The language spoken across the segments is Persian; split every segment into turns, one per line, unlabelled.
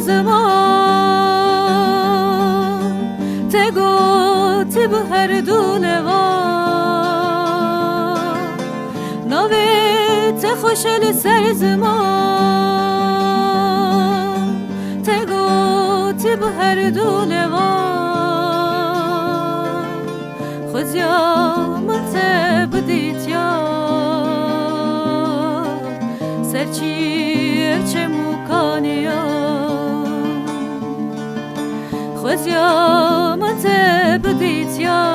زمان تگوتی به هر دولوان نویت خوشل سر زمان تگوتی به هر دولوان خزیامت بدیت یا سرچی چه مکانیا خزیامت بدیت یا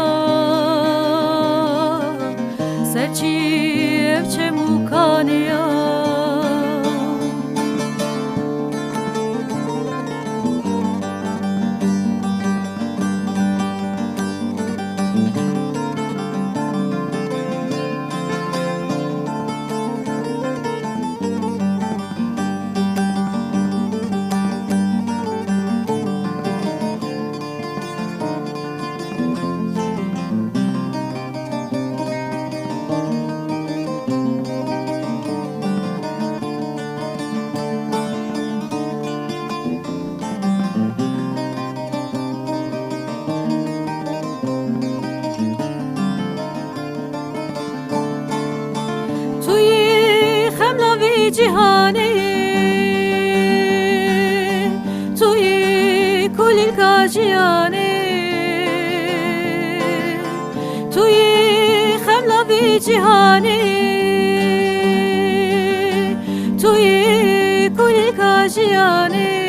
سرچی چه مکانیا جهانی توی کل کاجیانی توی خملاوی جهانی توی کل کاجیانی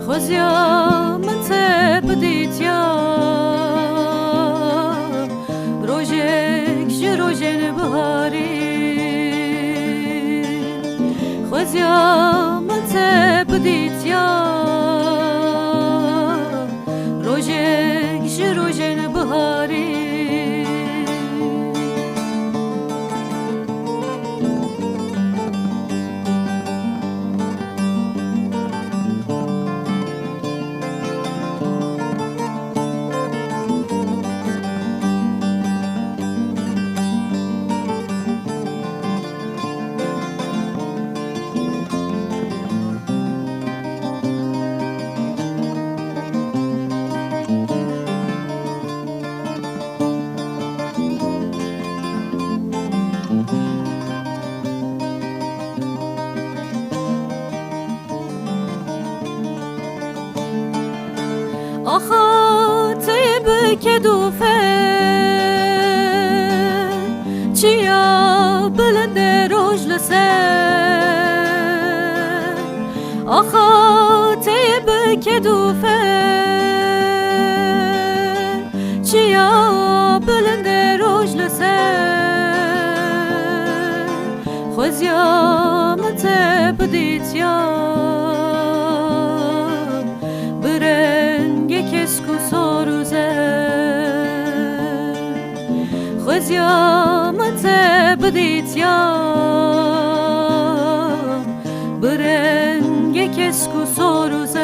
خوزیامت بدیت یا روژک جروژن بهاری خزیامت بدیت یا روژک جروژن بهاری آخا طیب که دوفه چیا بلند روش لسه آخا طیب که دوفه چیا بلند روش لسه خوزیامت بدیت یا کسکو ساروزه خزیامت بدیت یا برنگ کسکو ساروزه